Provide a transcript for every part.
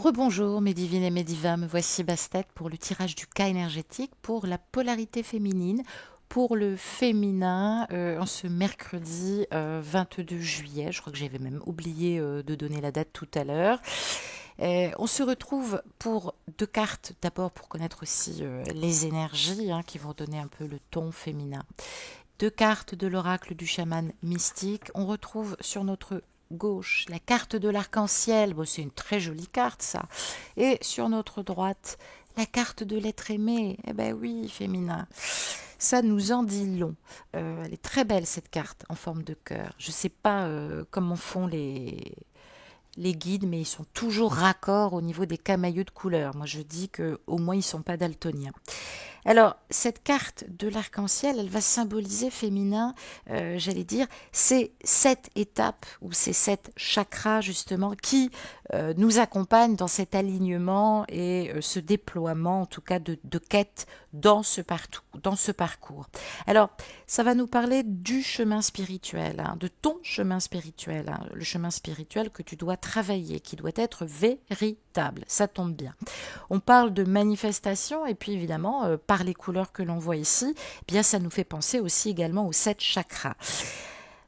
Rebonjour mes divines et mes divas, me voici Bastet pour le tirage du cas énergétique pour la polarité féminine, pour le féminin en ce mercredi 22 juillet. Je crois que j'avais même oublié de donner la date tout à l'heure. On se retrouve pour deux cartes, d'abord pour connaître aussi les énergies qui vont donner un peu le ton féminin. Deux cartes de l'oracle du chaman mystique. On retrouve sur notre gauche la carte de l'arc-en-ciel. Bon, c'est une très jolie carte, ça. Et sur notre droite, la carte de l'être aimé. Eh ben oui, féminin. Ça nous en dit long. Elle est très belle, cette carte, en forme de cœur. Je ne sais pas comment font les guides, mais ils sont toujours raccords au niveau des camailleux de couleurs. Moi, je dis qu'au moins, ils ne sont pas daltoniens. Alors, cette carte de l'arc-en-ciel, elle va symboliser féminin, j'allais dire, c'est cette étape ou c'est cette chakra justement qui nous accompagne dans cet alignement et ce déploiement, en tout cas de quête dans ce parcours. Alors, ça va nous parler du chemin spirituel, de ton chemin spirituel, le chemin spirituel que tu dois travailler, qui doit être véritable. Ça tombe bien. On parle de manifestation et puis évidemment, par les couleurs que l'on voit ici, eh bien ça nous fait penser aussi également aux 7 chakras.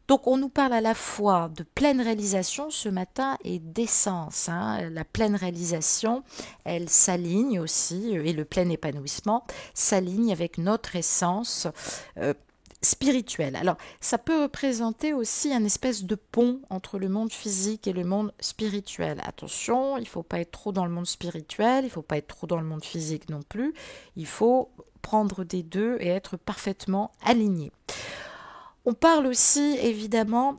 Donc on nous parle à la fois de pleine réalisation ce matin et d'essence. La pleine réalisation, elle s'aligne aussi, et le plein épanouissement s'aligne avec notre essence spirituelle. Alors, ça peut représenter aussi un espèce de pont entre le monde physique et le monde spirituel. Attention, il ne faut pas être trop dans le monde spirituel, il ne faut pas être trop dans le monde physique non plus. Il faut prendre des deux et être parfaitement aligné. On parle aussi évidemment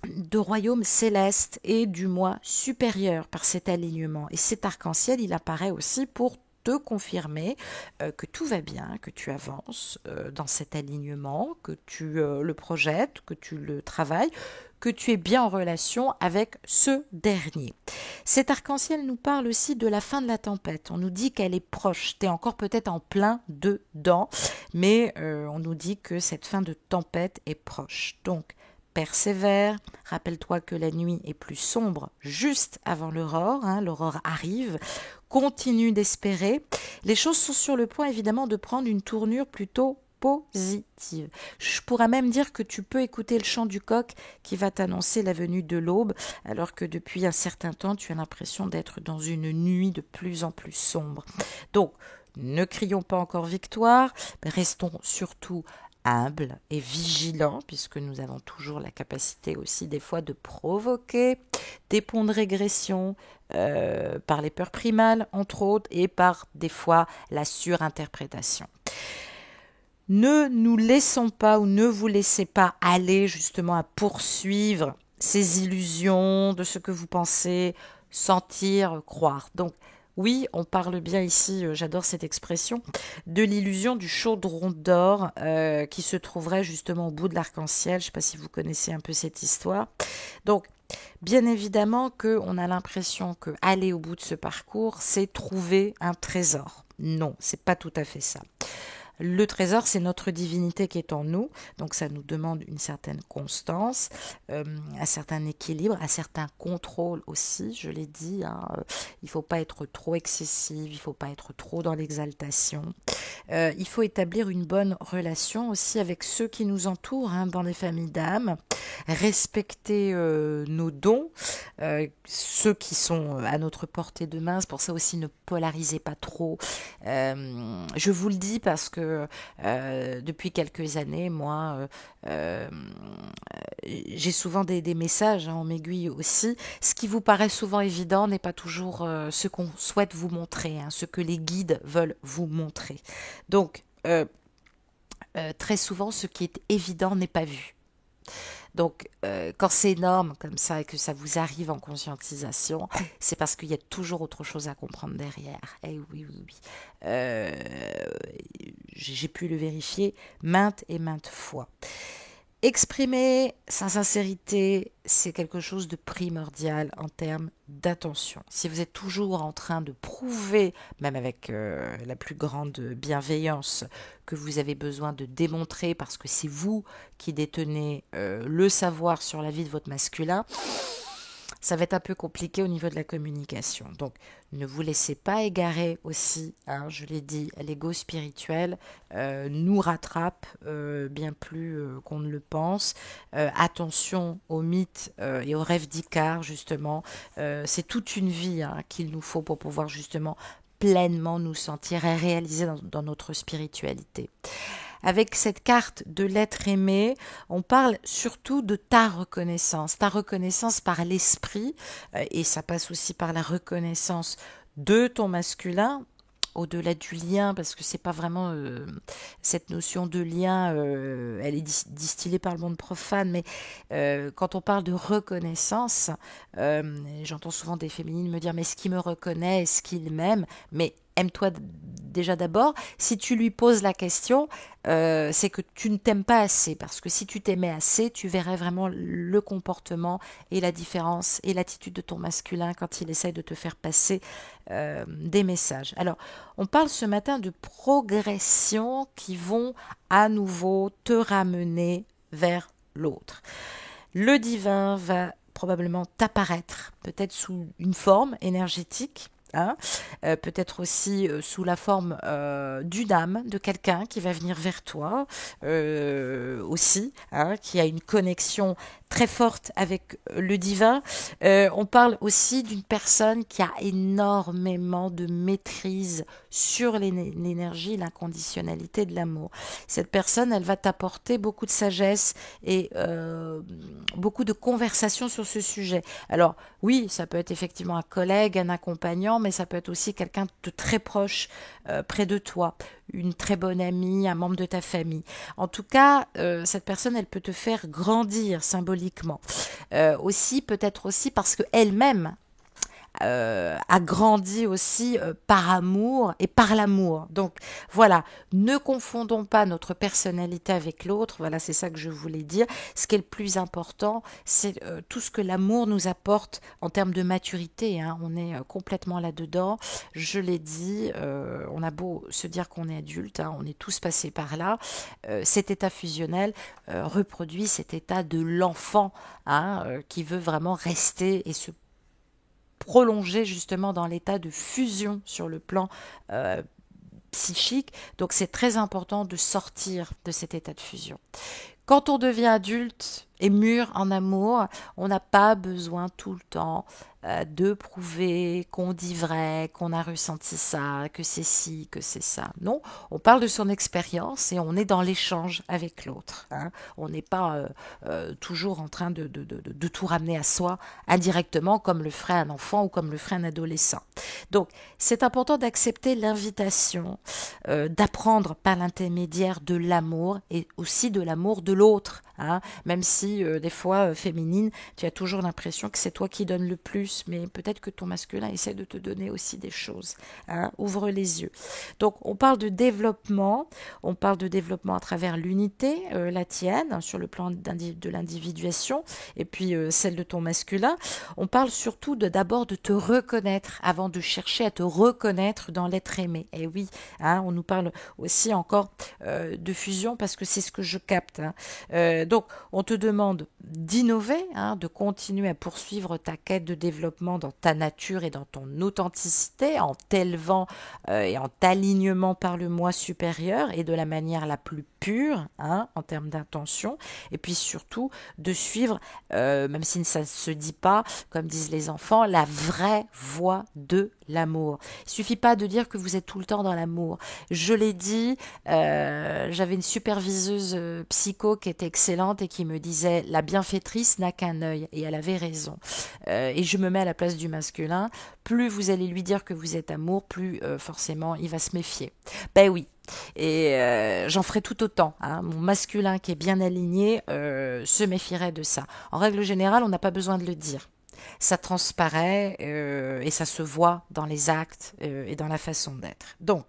de royaume céleste et du moi supérieur par cet alignement. Et cet arc-en-ciel, il apparaît aussi pour te confirmer que tout va bien, que tu avances dans cet alignement, que tu le projettes, que tu le travailles, que tu es bien en relation avec ce dernier. Cet arc-en-ciel nous parle aussi de la fin de la tempête. On nous dit qu'elle est proche. Tu es encore peut-être en plein dedans, mais on nous dit que cette fin de tempête est proche. Donc, persévère. Rappelle-toi que la nuit est plus sombre juste avant l'aurore. L'aurore arrive. Continue d'espérer. Les choses sont sur le point évidemment de prendre une tournure plutôt positive. Je pourrais même dire que tu peux écouter le chant du coq qui va t'annoncer la venue de l'aube, alors que depuis un certain temps, tu as l'impression d'être dans une nuit de plus en plus sombre. Donc, ne crions pas encore victoire, mais restons surtout humbles et vigilants, puisque nous avons toujours la capacité aussi des fois de provoquer des ponts de régression par les peurs primales, entre autres, et par des fois la surinterprétation. Ne nous laissons pas ou ne vous laissez pas aller justement à poursuivre ces illusions de ce que vous pensez, sentir, croire. Donc, oui, on parle bien ici, j'adore cette expression, de l'illusion du chaudron d'or qui se trouverait justement au bout de l'arc-en-ciel. Je ne sais pas si vous connaissez un peu cette histoire. Donc, bien évidemment qu'on a l'impression que aller au bout de ce parcours, c'est trouver un trésor. Non, c'est pas tout à fait ça. Le trésor, c'est notre divinité qui est en nous, donc ça nous demande une certaine constance, un certain équilibre, un certain contrôle aussi, je l'ai dit, il ne faut pas être trop excessif, il ne faut pas être trop dans l'exaltation. Il faut établir une bonne relation aussi avec ceux qui nous entourent, dans les familles d'âme, respecter nos dons, ceux qui sont à notre portée de main, c'est pour ça aussi ne polarisez pas trop. Je vous le dis parce que depuis quelques années, moi, j'ai souvent des messages, on m'aiguille aussi. Ce qui vous paraît souvent évident n'est pas toujours ce qu'on souhaite vous montrer, ce que les guides veulent vous montrer. Donc, très souvent, ce qui est évident n'est pas vu. Donc, quand c'est énorme comme ça et que ça vous arrive en conscientisation, c'est parce qu'il y a toujours autre chose à comprendre derrière. Eh oui, oui, oui. J'ai pu le vérifier maintes et maintes fois. Exprimer sa sincérité, c'est quelque chose de primordial en termes d'attention. Si vous êtes toujours en train de prouver, même avec la plus grande bienveillance, que vous avez besoin de démontrer parce que c'est vous qui détenez le savoir sur la vie de votre masculin, ça va être un peu compliqué au niveau de la communication. Donc, ne vous laissez pas égarer aussi, hein, je l'ai dit, l'ego spirituel nous rattrape bien plus qu'on ne le pense. Attention aux mythes et aux rêves d'Icare, justement. C'est toute une vie hein, qu'il nous faut pour pouvoir justement pleinement nous sentir et réaliser dans notre spiritualité. Avec cette carte de l'être aimé, on parle surtout de ta reconnaissance par l'esprit, et ça passe aussi par la reconnaissance de ton masculin, au-delà du lien, parce que c'est pas vraiment cette notion de lien, elle est distillée par le monde profane, mais quand on parle de reconnaissance, j'entends souvent des féminines me dire mais est-ce qu'il me reconnaît, est-ce qu'il m'aime, mais aime-toi déjà d'abord. Si tu lui poses la question, c'est que tu ne t'aimes pas assez, parce que si tu t'aimais assez, tu verrais vraiment le comportement et la différence et l'attitude de ton masculin quand il essaye de te faire passer des messages. Alors, on parle ce matin de progressions qui vont à nouveau te ramener vers l'autre. Le divin va probablement t'apparaître, peut-être sous une forme énergétique, hein, peut-être aussi sous la forme d'une âme, de quelqu'un qui va venir vers toi aussi, hein, qui a une connexion très forte avec le divin. On parle aussi d'une personne qui a énormément de maîtrise sur l'énergie, l'inconditionnalité de l'amour. Cette personne, elle va t'apporter beaucoup de sagesse et beaucoup de conversations sur ce sujet. Alors oui, ça peut être effectivement un collègue, un accompagnant, mais ça peut être aussi quelqu'un de très proche près de toi, une très bonne amie, un membre de ta famille. En tout cas, cette personne, elle peut te faire grandir symboliquement. Aussi, peut-être aussi parce qu'elle-même a grandi aussi par amour et par l'amour. Donc voilà, ne confondons pas notre personnalité avec l'autre. Voilà, c'est ça que je voulais dire. Ce qui est le plus important, c'est tout ce que l'amour nous apporte en termes de maturité. Hein. On est complètement là-dedans. Je l'ai dit, on a beau se dire qu'on est adulte, hein, on est tous passés par là. Cet état fusionnel reproduit cet état de l'enfant hein, qui veut vraiment rester et se prolonger justement dans l'état de fusion sur le plan psychique. Donc c'est très important de sortir de cet état de fusion. Quand on devient adulte et mûr en amour, on n'a pas besoin tout le temps de prouver qu'on dit vrai, qu'on a ressenti ça, que c'est ci, que c'est ça. Non, on parle de son expérience et on est dans l'échange avec l'autre. Hein. On n'est pas toujours en train de tout ramener à soi indirectement comme le ferait un enfant ou comme le ferait un adolescent. Donc, c'est important d'accepter l'invitation, d'apprendre par l'intermédiaire de l'amour et aussi de l'amour de l'autre. Hein, même si des fois féminine, tu as toujours l'impression que c'est toi qui donnes le plus, mais peut-être que ton masculin essaie de te donner aussi des choses. Hein, ouvre les yeux. Donc on parle de développement à travers l'unité, la tienne, sur le plan de l'individuation, et puis celle de ton masculin. On parle surtout d'abord de te reconnaître avant de chercher à te reconnaître dans l'être aimé. Et oui, hein, on nous parle aussi encore de fusion parce que c'est ce que je capte. Hein. Donc, on te demande d'innover, hein, de continuer à poursuivre ta quête de développement dans ta nature et dans ton authenticité, en t'élevant et en t'alignement par le moi supérieur et de la manière la plus pure, hein, en termes d'intention, et puis surtout de suivre, même si ça ne se dit pas, comme disent les enfants, la vraie voie de l'amour. Il suffit pas de dire que vous êtes tout le temps dans l'amour. Je l'ai dit, j'avais une superviseuse psycho qui était excellente et qui me disait la bienfaitrice n'a qu'un œil, et elle avait raison. Et je me mets à la place du masculin. Plus vous allez lui dire que vous êtes amour, plus forcément il va se méfier. Ben oui. Et j'en ferai tout autant. Hein. Mon masculin qui est bien aligné se méfierait de ça. En règle générale, on n'a pas besoin de le dire. Ça transparaît et ça se voit dans les actes et dans la façon d'être. Donc,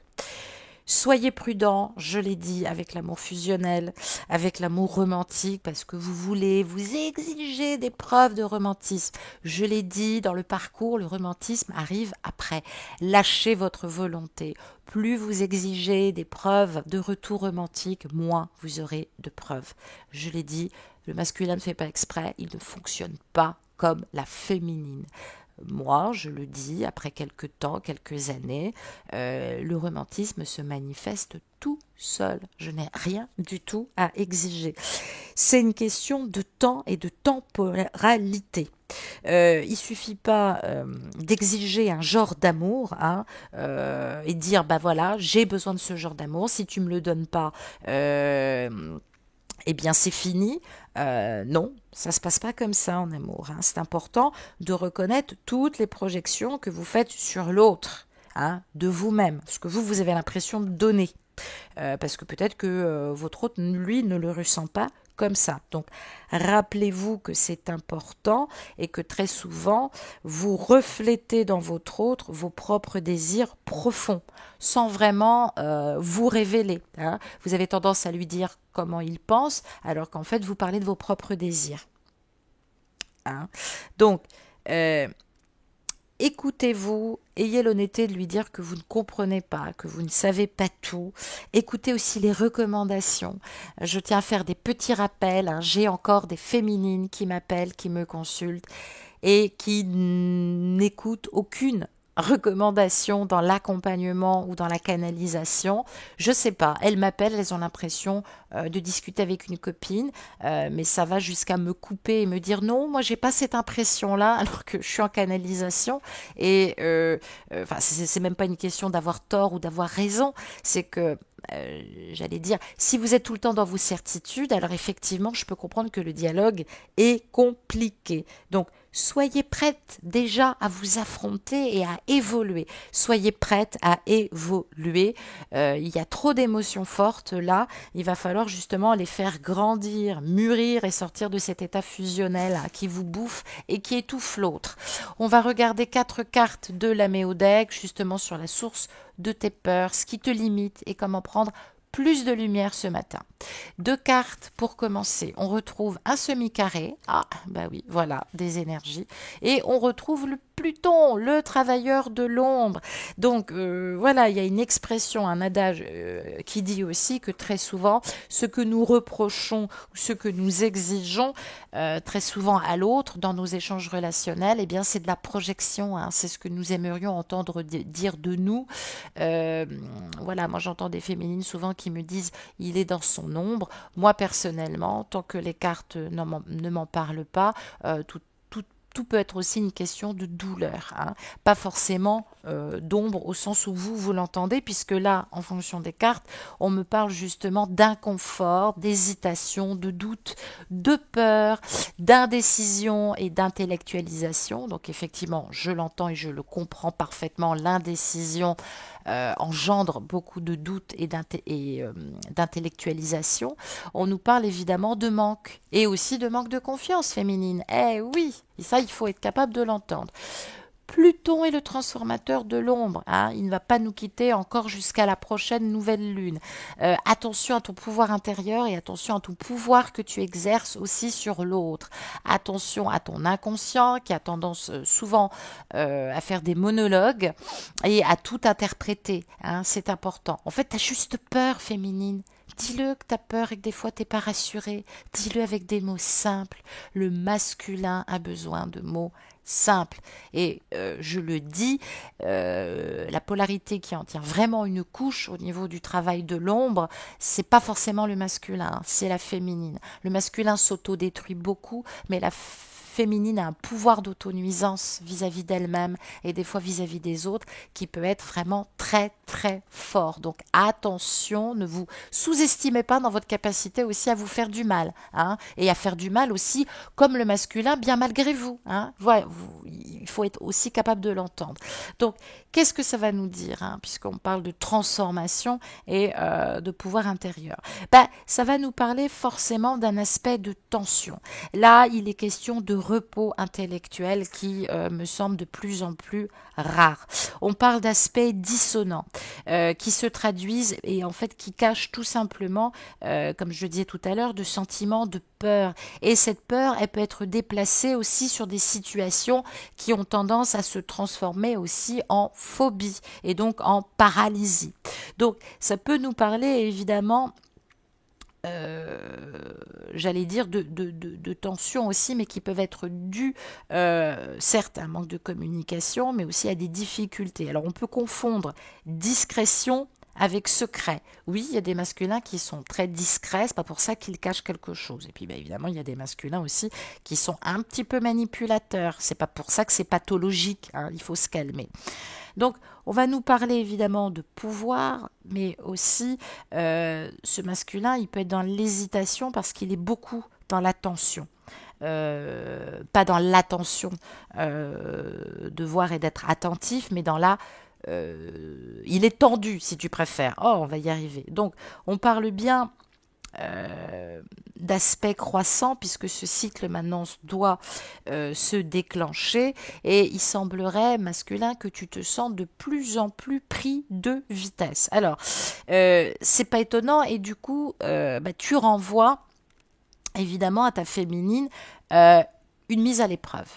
soyez prudents, je l'ai dit, avec l'amour fusionnel, avec l'amour romantique, parce que vous voulez, vous exigez des preuves de romantisme. Je l'ai dit, dans le parcours, le romantisme arrive après. Lâchez votre volonté. Plus vous exigez des preuves de retour romantique, moins vous aurez de preuves. Je l'ai dit, le masculin ne fait pas exprès, il ne fonctionne pas comme la féminine. Moi, je le dis, après quelques temps, quelques années, le romantisme se manifeste tout seul. Je n'ai rien du tout à exiger. C'est une question de temps et de temporalité. Il suffit pas d'exiger un genre d'amour et dire bah voilà j'ai besoin de ce genre d'amour, si tu me le donnes pas eh bien c'est fini. Non, ça se passe pas comme ça en amour. C'est important de reconnaître toutes les projections que vous faites sur l'autre, de vous-même, ce que vous avez l'impression de donner. Parce que peut-être que votre autre, lui, ne le ressent pas comme ça. Donc, rappelez-vous que c'est important et que très souvent, vous reflétez dans votre autre vos propres désirs profonds, sans vraiment vous révéler. Vous avez tendance à lui dire comment il pense, alors qu'en fait, vous parlez de vos propres désirs. Donc, écoutez-vous, ayez l'honnêteté de lui dire que vous ne comprenez pas, que vous ne savez pas tout. Écoutez aussi les recommandations. Je tiens à faire des petits rappels. J'ai encore des féminines qui m'appellent, qui me consultent et qui n'écoutent aucune recommandation dans l'accompagnement ou dans la canalisation. Je sais pas, elles m'appellent, elles ont l'impression de discuter avec une copine, mais ça va jusqu'à me couper et me dire non, moi j'ai pas cette impression-là alors que je suis en canalisation et c'est même pas une question d'avoir tort ou d'avoir raison, c'est que j'allais dire, si vous êtes tout le temps dans vos certitudes, alors effectivement, je peux comprendre que le dialogue est compliqué. Donc, soyez prête déjà à vous affronter et à évoluer. Soyez prête à évoluer. Il y a trop d'émotions fortes là. Il va falloir justement les faire grandir, mûrir et sortir de cet état fusionnel qui vous bouffe et qui étouffe l'autre. On va regarder 4 cartes de la Méodec, justement sur la source de tes peurs, ce qui te limite et comment prendre plus de lumière ce matin. 2 cartes pour commencer. On retrouve un semi-carré. Bah oui, voilà, des énergies. Et on retrouve le Pluton, le travailleur de l'ombre. Donc voilà, il y a une expression, un adage qui dit aussi que très souvent, ce que nous reprochons ou ce que nous exigeons très souvent à l'autre dans nos échanges relationnels, eh bien c'est de la projection. C'est ce que nous aimerions entendre dire de nous. Voilà, moi j'entends des féminines souvent qui me disent il est dans son ombre. Moi personnellement, tant que les cartes ne m'en parlent pas, tout peut être aussi une question de douleur, pas forcément d'ombre au sens où vous l'entendez, puisque là, en fonction des cartes, on me parle justement d'inconfort, d'hésitation, de doute, de peur, d'indécision et d'intellectualisation. Donc effectivement, je l'entends et je le comprends parfaitement, l'indécision engendre beaucoup de doutes et d'intellectualisation. On nous parle évidemment de manque et aussi de manque de confiance féminine. Eh oui, et ça il faut être capable de l'entendre. Pluton est le transformateur de l'ombre. Il ne va pas nous quitter encore jusqu'à la prochaine nouvelle lune. Attention à ton pouvoir intérieur et attention à ton pouvoir que tu exerces aussi sur l'autre. Attention à ton inconscient qui a tendance souvent à faire des monologues et à tout interpréter. C'est important. En fait, tu as juste peur féminine. Dis-le que tu as peur et que des fois tu n'es pas rassuré. Dis-le avec des mots simples. Le masculin a besoin de mots simples. Et je le dis, la polarité qui en tient vraiment une couche au niveau du travail de l'ombre, c'est pas forcément le masculin, c'est la féminine. Le masculin s'autodétruit beaucoup, mais la féminine a un pouvoir d'autonuisance vis-à-vis d'elle-même et des fois vis-à-vis des autres qui peut être vraiment très très fort. Donc attention, ne vous sous-estimez pas dans votre capacité aussi à vous faire du mal, et à faire du mal aussi comme le masculin, bien malgré vous. Voilà, il faut être aussi capable de l'entendre. Donc qu'est-ce que ça va nous dire, puisqu'on parle de transformation et de pouvoir intérieur? Ça va nous parler forcément d'un aspect de tension. Là, il est question de repos intellectuel qui me semble de plus en plus rare. On parle d'aspects dissonants qui se traduisent et en fait qui cachent tout simplement, comme je le disais tout à l'heure, de sentiments de peur. Et cette peur, elle peut être déplacée aussi sur des situations qui ont tendance à se transformer aussi en phobie et donc en paralysie. Donc ça peut nous parler évidemment j'allais dire, de tensions aussi, mais qui peuvent être dues, certes, à un manque de communication, mais aussi à des difficultés. Alors, on peut confondre discrétion avec secret. Oui, il y a des masculins qui sont très discrets, c'est pas pour ça qu'ils cachent quelque chose. Et puis, évidemment, il y a des masculins aussi qui sont un petit peu manipulateurs. C'est pas pour ça que c'est pathologique, hein, il faut se calmer. Donc, on va nous parler évidemment de pouvoir, mais aussi ce masculin, il peut être dans l'hésitation parce qu'il est beaucoup dans l'attention. Pas dans l'attention de voir et d'être attentif, mais dans la il est tendu, si tu préfères. Oh, on va y arriver. Donc, on parle bien d'aspect croissant puisque ce cycle maintenant doit se déclencher et il semblerait, masculin, que tu te sens de plus en plus pris de vitesse. Alors, c'est pas étonnant et du coup, tu renvoies évidemment à ta féminine une mise à l'épreuve.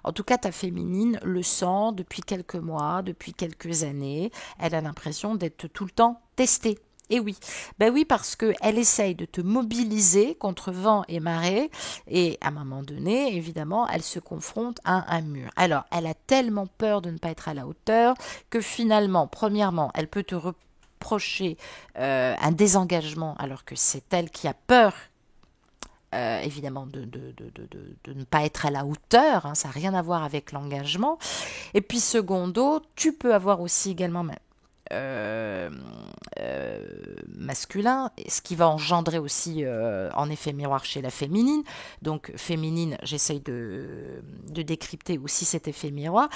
En tout cas, ta féminine le sent depuis quelques mois, depuis quelques années. Elle a l'impression d'être tout le temps testée. Et oui, ben oui, parce qu'elle essaye de te mobiliser contre vent et marée, et à un moment donné, évidemment, elle se confronte à un mur. Alors, elle a tellement peur de ne pas être à la hauteur que finalement, premièrement, elle peut te reprocher un désengagement, alors que c'est elle qui a peur évidemment de ne pas être à la hauteur, hein, ça n'a rien à voir avec l'engagement. Et puis secondo, tu peux avoir aussi également euh, masculin, ce qui va engendrer aussi en effet miroir chez la féminine. Donc féminine, j'essaye de décrypter aussi cet effet miroir.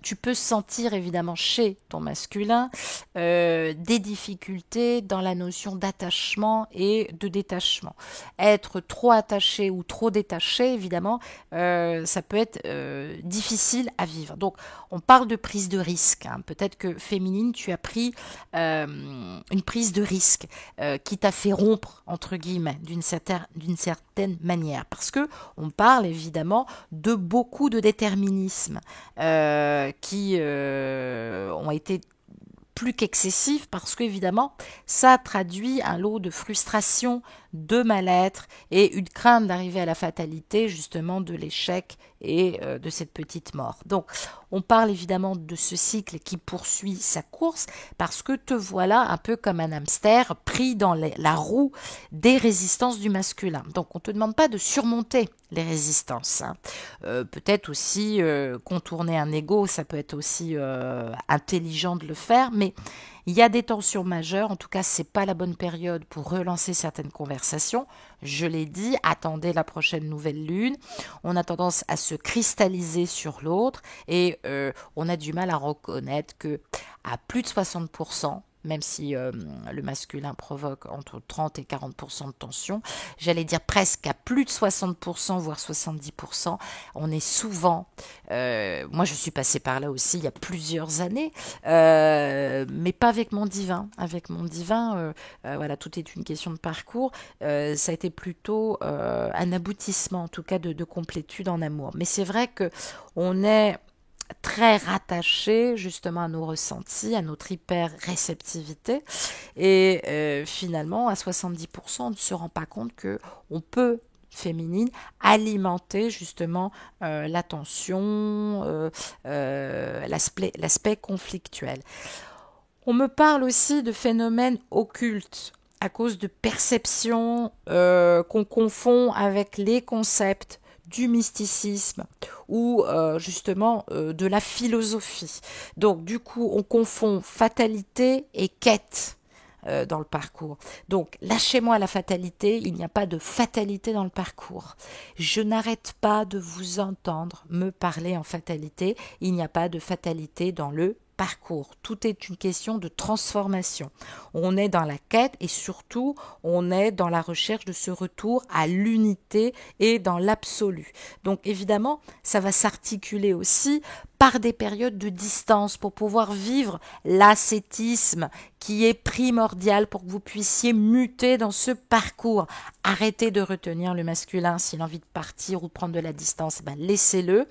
Tu peux sentir évidemment chez ton masculin des difficultés dans la notion d'attachement et de détachement. Être trop attaché ou trop détaché, évidemment, ça peut être difficile à vivre. Donc on parle de prise de risque, hein. Peut-être que féminine, tu as pris une prise de risque qui t'a fait rompre, entre guillemets, d'une certaine manière. Parce que on parle évidemment de beaucoup de déterminismes qui ont été plus qu'excessifs parce qu'évidemment, ça traduit un lot de frustration, de mal-être et une crainte d'arriver à la fatalité, justement, de l'échec et de cette petite mort. Donc, on parle évidemment de ce cycle qui poursuit sa course parce que te voilà un peu comme un hamster pris dans la roue des résistances du masculin. Donc, on ne te demande pas de surmonter les résistances, hein. Peut-être aussi contourner un ego, ça peut être aussi intelligent de le faire, mais il y a des tensions majeures, en tout cas c'est pas la bonne période pour relancer certaines conversations. Je l'ai dit, attendez la prochaine nouvelle lune. On a tendance à se cristalliser sur l'autre et on a du mal à reconnaître que à plus de 60%, même si le masculin provoque entre 30 et 40% de tension, j'allais dire presque à plus de 60%, voire 70%, on est souvent, moi je suis passée par là aussi il y a plusieurs années, mais pas avec mon divin. Avec mon divin, voilà, tout est une question de parcours, ça a été plutôt un aboutissement, en tout cas de complétude en amour. Mais c'est vrai que on est très rattaché justement à nos ressentis, à notre hyper-réceptivité. Et finalement, à 70%, on ne se rend pas compte que on peut féminine alimenter justement l'attention, l'aspect conflictuel. On me parle aussi de phénomènes occultes à cause de perceptions qu'on confond avec les concepts du mysticisme ou justement de la philosophie. Donc du coup, on confond fatalité et quête dans le parcours. Donc lâchez-moi la fatalité, il n'y a pas de fatalité dans le parcours. Je n'arrête pas de vous entendre me parler en fatalité, il n'y a pas de fatalité dans le parcours. Tout est une question de transformation. On est dans la quête et surtout on est dans la recherche de ce retour à l'unité et dans l'absolu. Donc évidemment, ça va s'articuler aussi par des périodes de distance pour pouvoir vivre l'ascétisme qui est primordial pour que vous puissiez muter dans ce parcours. Arrêtez de retenir le masculin s'il a envie de partir ou de prendre de la distance, ben laissez-le.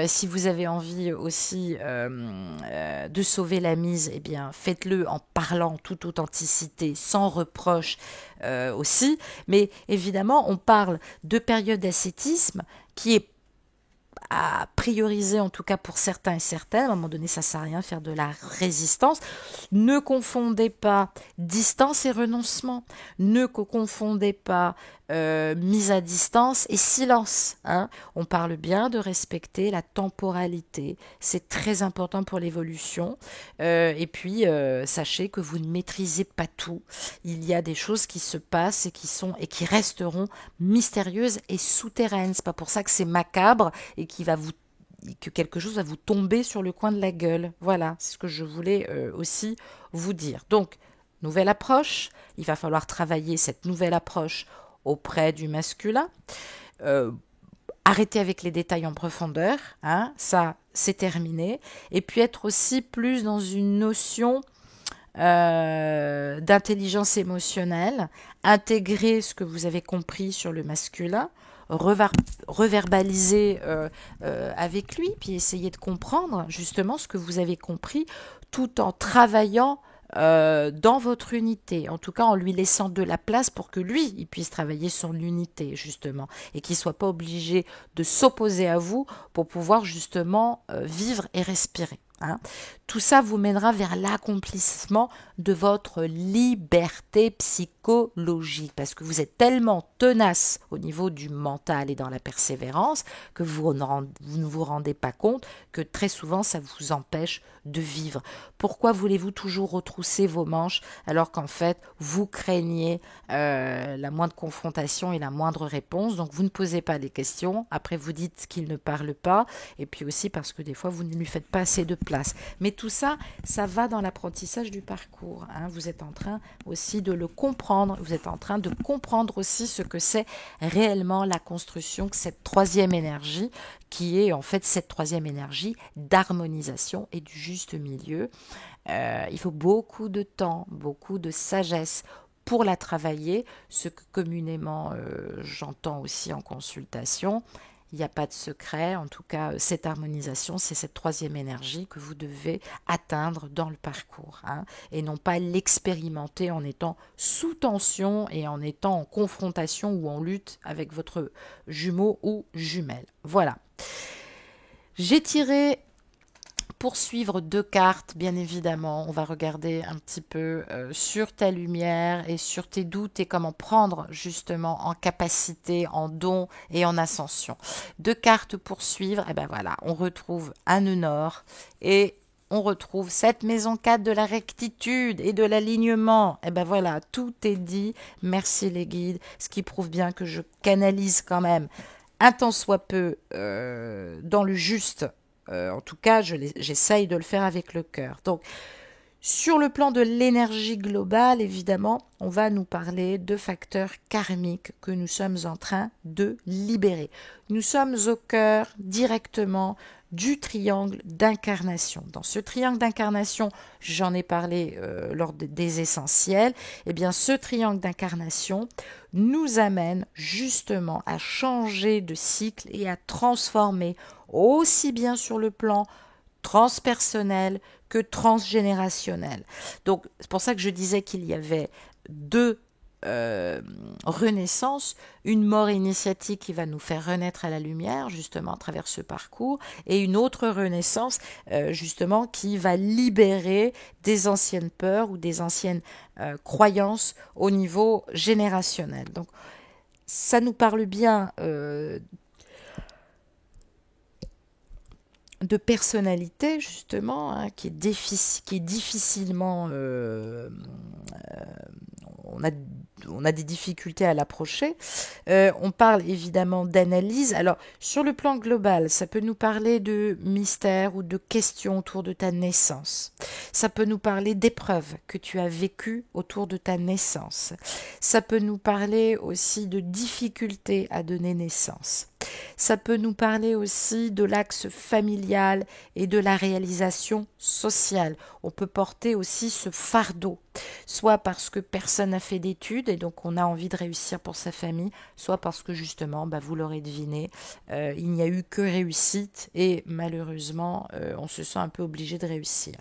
Si vous avez envie aussi de sauver la mise, eh bien faites-le en parlant en toute authenticité, sans reproche aussi. Mais évidemment, on parle de période d'ascétisme qui est à prioriser, en tout cas pour certains et certaines. À un moment donné, ça ne sert à rien de faire de la résistance. Ne confondez pas distance et renoncement. Ne confondez pas mise à distance et silence. Hein. On parle bien de respecter la temporalité. C'est très important pour l'évolution. Et puis, sachez que vous ne maîtrisez pas tout. Il y a des choses qui se passent et qui resteront mystérieuses et souterraines. C'est pas pour ça que c'est macabre et que quelque chose va vous tomber sur le coin de la gueule. Voilà, c'est ce que je voulais aussi vous dire. Donc, nouvelle approche. Il va falloir travailler cette nouvelle approche auprès du masculin. Arrêter avec les détails en profondeur, hein, ça c'est terminé. Et puis être aussi plus dans une notion d'intelligence émotionnelle, intégrer ce que vous avez compris sur le masculin, reverbaliser avec lui, puis essayer de comprendre justement ce que vous avez compris tout en travaillant dans votre unité, en tout cas en lui laissant de la place pour que lui, il puisse travailler son unité justement et qu'il ne soit pas obligé de s'opposer à vous pour pouvoir justement vivre et respirer. Hein. Tout ça vous mènera vers l'accomplissement de votre liberté psychologique parce que vous êtes tellement tenace au niveau du mental et dans la persévérance que vous ne vous rendez pas compte que très souvent ça vous empêche de vivre. Pourquoi voulez-vous toujours retrousser vos manches alors qu'en fait vous craignez la moindre confrontation et la moindre réponse, donc vous ne posez pas des questions, après vous dites qu'il ne parle pas et puis aussi parce que des fois vous ne lui faites pas assez de place. Mais tout ça, ça va dans l'apprentissage du parcours. Hein. Vous êtes en train aussi de le comprendre. Vous êtes en train de comprendre aussi ce que c'est réellement la construction de cette troisième énergie, qui est en fait cette troisième énergie d'harmonisation et du juste milieu. Il faut beaucoup de temps, beaucoup de sagesse pour la travailler, ce que communément j'entends aussi en consultation. Il n'y a pas de secret, en tout cas cette harmonisation, c'est cette troisième énergie que vous devez atteindre dans le parcours, hein, et non pas l'expérimenter en étant sous tension et en étant en confrontation ou en lutte avec votre jumeau ou jumelle. Voilà. J'ai tiré pour suivre 2 cartes, bien évidemment. On va regarder un petit peu sur ta lumière et sur tes doutes et comment prendre justement en capacité, en don et en ascension. 2 cartes pour suivre. Et ben voilà, on retrouve un nœud nord et on retrouve cette maison 4 de la rectitude et de l'alignement. Et ben voilà, tout est dit. Merci les guides, ce qui prouve bien que je canalise quand même un tant soit peu dans le juste. En tout cas, j'essaye de le faire avec le cœur. Donc, sur le plan de l'énergie globale, évidemment, on va nous parler de facteurs karmiques que nous sommes en train de libérer. Nous sommes au cœur directement du triangle d'incarnation. Dans ce triangle d'incarnation, j'en ai parlé lors des essentiels, eh bien ce triangle d'incarnation nous amène justement à changer de cycle et à transformer aussi bien sur le plan transpersonnel que transgénérationnel. Donc c'est pour ça que je disais qu'il y avait 2 renaissance, une mort initiatique qui va nous faire renaître à la lumière justement à travers ce parcours et une autre renaissance justement qui va libérer des anciennes peurs ou des anciennes croyances au niveau générationnel. Donc ça nous parle bien de personnalité justement hein, qui est difficilement on a des difficultés à l'approcher. On parle évidemment d'analyse. Alors, sur le plan global, ça peut nous parler de mystère ou de questions autour de ta naissance. Ça peut nous parler d'épreuves que tu as vécues autour de ta naissance. Ça peut nous parler aussi de difficultés à donner naissance. Ça peut nous parler aussi de l'axe familial et de la réalisation sociale. On peut porter aussi ce fardeau, soit parce que personne n'a fait d'études et donc on a envie de réussir pour sa famille, soit parce que justement, vous l'aurez deviné, il n'y a eu que réussite et malheureusement, on se sent un peu obligé de réussir.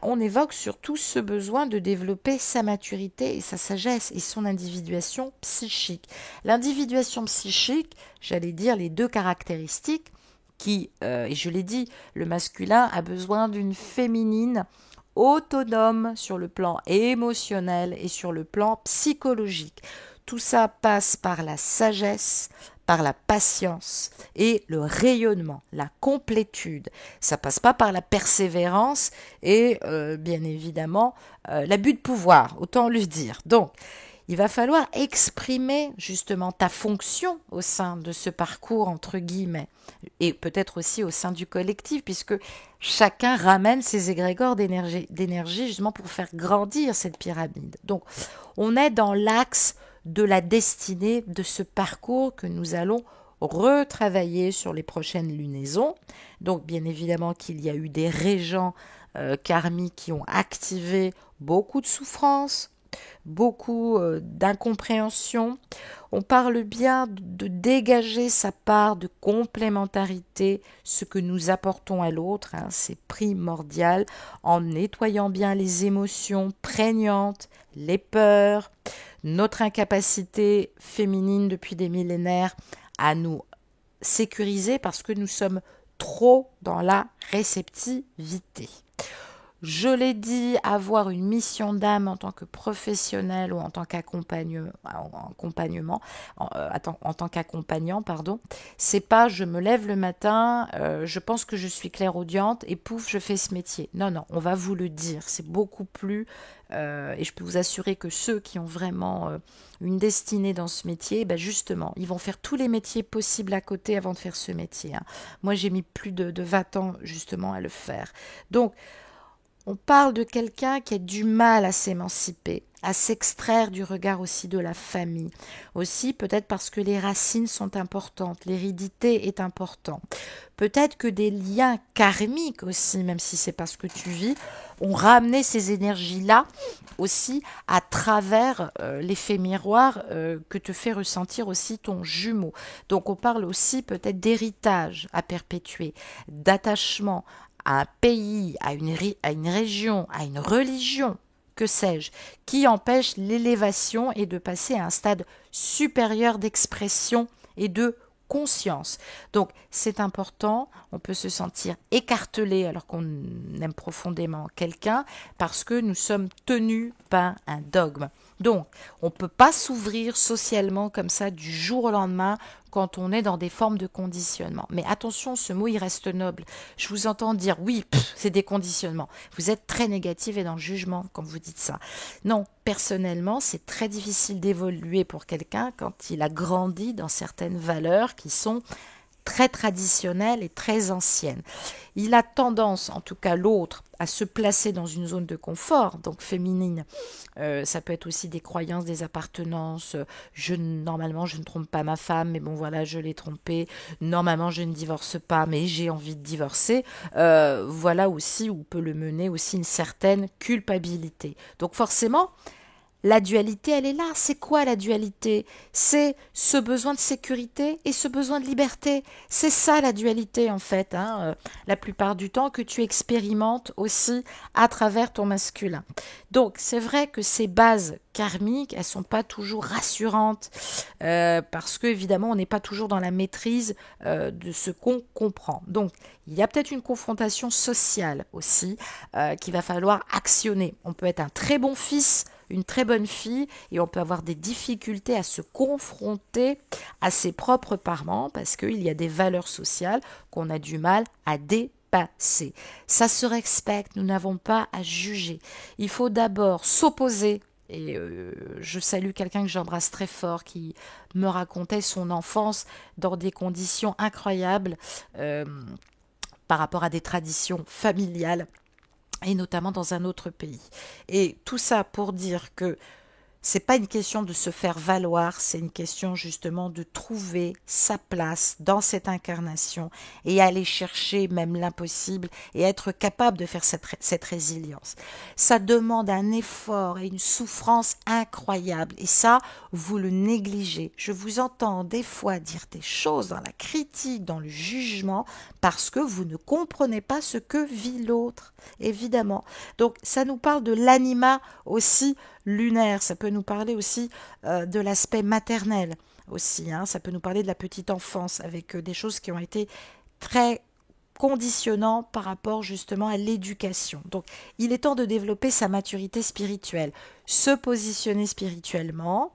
On évoque surtout ce besoin de développer sa maturité et sa sagesse et son individuation psychique. L'individuation psychique, j'allais dire les deux caractéristiques qui, et je l'ai dit, le masculin a besoin d'une féminine autonome sur le plan émotionnel et sur le plan psychologique. Tout ça passe par la sagesse, par la patience et le rayonnement, la complétude. Ça passe pas par la persévérance et bien évidemment l'abus de pouvoir, autant le dire. Donc, il va falloir exprimer justement ta fonction au sein de ce parcours entre guillemets et peut-être aussi au sein du collectif puisque chacun ramène ses égrégores d'énergie justement pour faire grandir cette pyramide. Donc, on est dans l'axe de la destinée de ce parcours que nous allons retravailler sur les prochaines lunaisons. Donc bien évidemment qu'il y a eu des régents karmiques qui ont activé beaucoup de souffrances, beaucoup d'incompréhension. On parle bien de dégager sa part de complémentarité, ce que nous apportons à l'autre, c'est primordial, en nettoyant bien les émotions prégnantes, les peurs, notre incapacité féminine depuis des millénaires à nous sécuriser parce que nous sommes trop dans la réceptivité. Je l'ai dit, avoir une mission d'âme en tant que professionnel ou en tant qu'accompagnement, en tant qu'accompagnant, pardon, c'est pas je me lève le matin, je pense que je suis clairaudiente et pouf, je fais ce métier. Non, non, on va vous le dire, c'est beaucoup plus, et je peux vous assurer que ceux qui ont vraiment une destinée dans ce métier, justement, ils vont faire tous les métiers possibles à côté avant de faire ce métier. Moi, j'ai mis plus de 20 ans justement à le faire. Donc, on parle de quelqu'un qui a du mal à s'émanciper, à s'extraire du regard aussi de la famille. Aussi, peut-être parce que les racines sont importantes, l'hérédité est importante. Peut-être que des liens karmiques aussi, même si c'est pas ce que tu vis, ont ramené ces énergies-là aussi à travers l'effet miroir que te fait ressentir aussi ton jumeau. Donc on parle aussi peut-être d'héritage à perpétuer, d'attachement à un pays, à une région, à une religion, que sais-je, qui empêche l'élévation et de passer à un stade supérieur d'expression et de conscience. Donc c'est important, on peut se sentir écartelé alors qu'on aime profondément quelqu'un parce que nous sommes tenus par un dogme. Donc on ne peut pas s'ouvrir socialement comme ça du jour au lendemain quand on est dans des formes de conditionnement. Mais attention, ce mot il reste noble. Je vous entends dire oui, c'est des conditionnements. Vous êtes très négatif et dans le jugement quand vous dites ça. Non, personnellement, c'est très difficile d'évoluer pour quelqu'un quand il a grandi dans certaines valeurs qui sont très traditionnelle et très ancienne. Il a tendance, en tout cas l'autre, à se placer dans une zone de confort, donc féminine. Ça peut être aussi des croyances, des appartenances. Normalement, je ne trompe pas ma femme, mais bon voilà, je l'ai trompée. Normalement, je ne divorce pas, mais j'ai envie de divorcer. Voilà aussi où peut le mener aussi une certaine culpabilité. Donc forcément, la dualité, elle est là. C'est quoi la dualité? C'est ce besoin de sécurité et ce besoin de liberté. C'est ça la dualité en fait, la plupart du temps que tu expérimentes aussi à travers ton masculin. Donc c'est vrai que ces bases karmiques, elles sont pas toujours rassurantes parce que évidemment on n'est pas toujours dans la maîtrise de ce qu'on comprend. Donc il y a peut-être une confrontation sociale aussi qu'il va falloir actionner. On peut être un très bon fils, une très bonne fille et on peut avoir des difficultés à se confronter à ses propres parents parce qu'il y a des valeurs sociales qu'on a du mal à dépasser. Ça se respecte, nous n'avons pas à juger. Il faut d'abord s'opposer. Et je salue quelqu'un que j'embrasse très fort qui me racontait son enfance dans des conditions incroyables par rapport à des traditions familiales et notamment dans un autre pays. Et tout ça pour dire que C'est pas une question de se faire valoir, c'est une question justement de trouver sa place dans cette incarnation et aller chercher même l'impossible et être capable de faire cette résilience. Ça demande un effort et une souffrance incroyable et ça, vous le négligez. Je vous entends des fois dire des choses dans la critique, dans le jugement, parce que vous ne comprenez pas ce que vit l'autre, évidemment. Donc ça nous parle de l'anima aussi lunaire, ça peut nous parler aussi de l'aspect maternel aussi, hein. Ça peut nous parler de la petite enfance avec des choses qui ont été très conditionnant par rapport justement à l'éducation. Donc, il est temps de développer sa maturité spirituelle, se positionner spirituellement,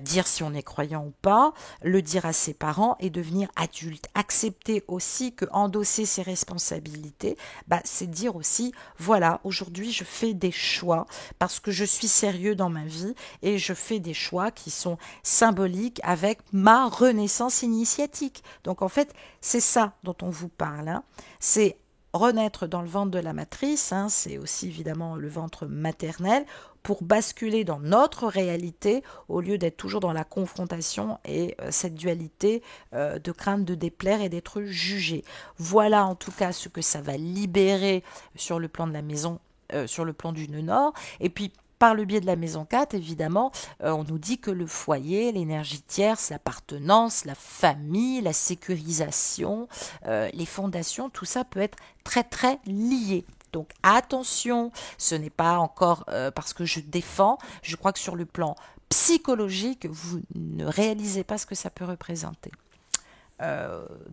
dire si on est croyant ou pas, le dire à ses parents et devenir adulte. Accepter aussi que endosser ses responsabilités, c'est dire aussi, voilà, aujourd'hui je fais des choix parce que je suis sérieux dans ma vie et je fais des choix qui sont symboliques avec ma renaissance initiatique. Donc en fait, c'est ça dont on vous parle, hein. C'est renaître dans le ventre de la matrice, hein, c'est aussi évidemment le ventre maternel, pour basculer dans notre réalité au lieu d'être toujours dans la confrontation et cette dualité de crainte de déplaire et d'être jugé. Voilà en tout cas ce que ça va libérer sur le plan de la maison, sur le plan du nœud nord. Et puis par le biais de la maison 4, évidemment, on nous dit que le foyer, l'énergie tierce, l'appartenance, la famille, la sécurisation, les fondations, tout ça peut être très très lié. Donc attention, ce n'est pas encore parce que je défends, je crois que sur le plan psychologique, vous ne réalisez pas ce que ça peut représenter.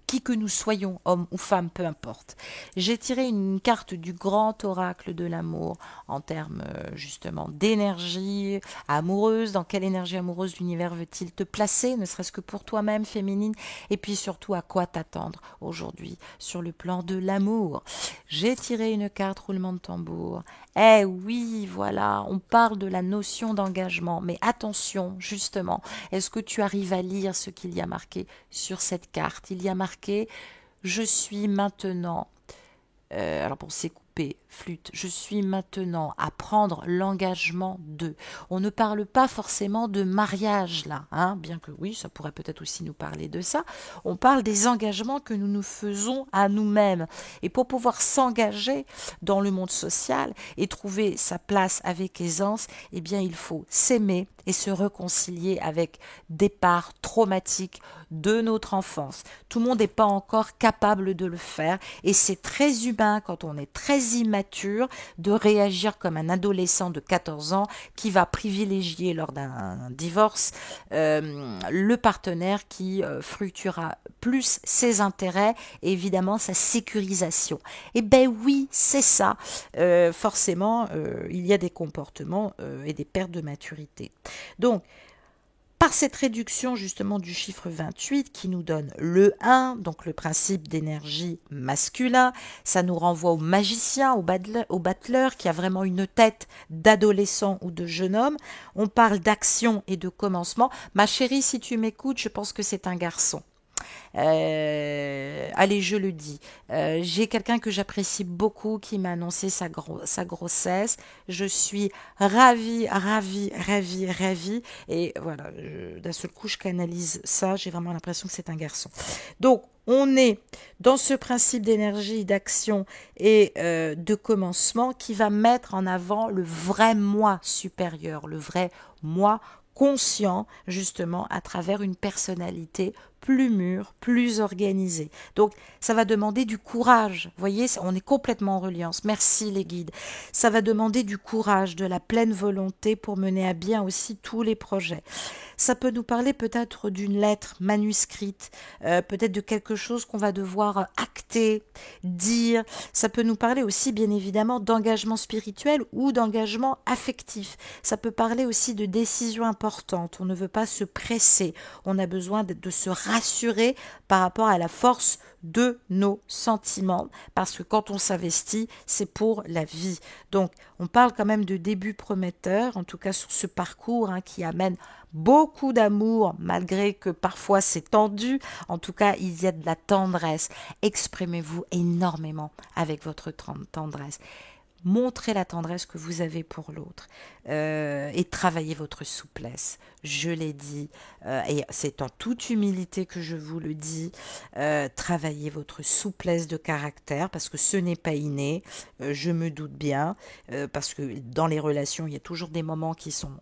Qui que nous soyons, hommes ou femmes, peu importe. J'ai tiré une carte du grand oracle de l'amour en termes justement d'énergie amoureuse. Dans quelle énergie amoureuse l'univers veut-il te placer, ne serait-ce que pour toi-même, féminine, et puis surtout à quoi t'attendre aujourd'hui sur le plan de l'amour. J'ai tiré une carte roulement de tambour. Eh oui, voilà, on parle de la notion d'engagement, mais attention, justement, est-ce que tu arrives à lire ce qu'il y a marqué sur cette carte? Il y a marqué « Je suis maintenant », alors bon, c'est coupé, flûte, « Je suis maintenant à prendre l'engagement de ». On ne parle pas forcément de mariage là, hein, bien que oui, ça pourrait peut-être aussi nous parler de ça. On parle des engagements que nous nous faisons à nous-mêmes. Et pour pouvoir s'engager dans le monde social et trouver sa place avec aisance, eh bien il faut s'aimer et se réconcilier avec des parts traumatiques de notre enfance. Tout le monde n'est pas encore capable de le faire et c'est très humain quand on est très immature de réagir comme un adolescent de 14 ans qui va privilégier lors d'un divorce le partenaire qui fructuera plus ses intérêts et évidemment sa sécurisation. Eh ben oui, c'est ça. Forcément, il y a des comportements et des pertes de maturité. Donc, par cette réduction justement du chiffre 28 qui nous donne le 1, donc le principe d'énergie masculin, ça nous renvoie au magicien, au battleur qui a vraiment une tête d'adolescent ou de jeune homme. On parle d'action et de commencement. Ma chérie, si tu m'écoutes, je pense que c'est un garçon. Allez, je le dis. J'ai quelqu'un que j'apprécie beaucoup qui m'a annoncé sa grossesse. Je suis ravie, ravie, ravie, ravie. Et voilà, d'un seul coup, je canalise ça. J'ai vraiment l'impression que c'est un garçon. Donc, on est dans ce principe d'énergie, d'action et de commencement qui va mettre en avant le vrai moi supérieur, le vrai moi conscient justement à travers une personnalité plus mûre, plus organisée. Donc ça va demander du courage. Vous voyez, on est complètement en reliance. Merci les guides. Ça va demander du courage, de la pleine volonté pour mener à bien aussi tous les projets. Ça peut nous parler peut-être d'une lettre manuscrite, peut-être de quelque chose qu'on va devoir acter, dire. Ça peut nous parler aussi bien évidemment d'engagement spirituel ou d'engagement affectif. Ça peut parler aussi de décisions importantes. On ne veut pas se presser. On a besoin de se rassurer par rapport à la force de nos sentiments, parce que quand on s'investit, c'est pour la vie. Donc, on parle quand même de début prometteur, en tout cas sur ce parcours qui amène beaucoup d'amour, malgré que parfois c'est tendu. En tout cas, il y a de la tendresse. Exprimez-vous énormément avec votre tendresse. montrez la tendresse que vous avez pour l'autre et travaillez votre souplesse. Je l'ai dit, et c'est en toute humilité que je vous le dis, travaillez votre souplesse de caractère parce que ce n'est pas inné, je me doute bien, parce que dans les relations, il y a toujours des moments qui sont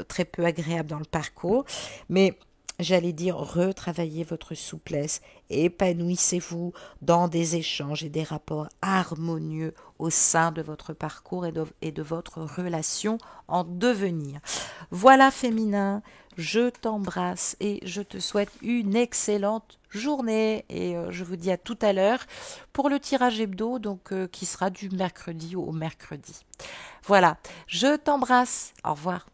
très peu agréables dans le parcours, mais j'allais dire, retravaillez votre souplesse, épanouissez-vous dans des échanges et des rapports harmonieux au sein de votre parcours et de votre relation en devenir. Voilà féminin, je t'embrasse et je te souhaite une excellente journée et je vous dis à tout à l'heure pour le tirage hebdo donc qui sera du mercredi au mercredi. Voilà, je t'embrasse, au revoir.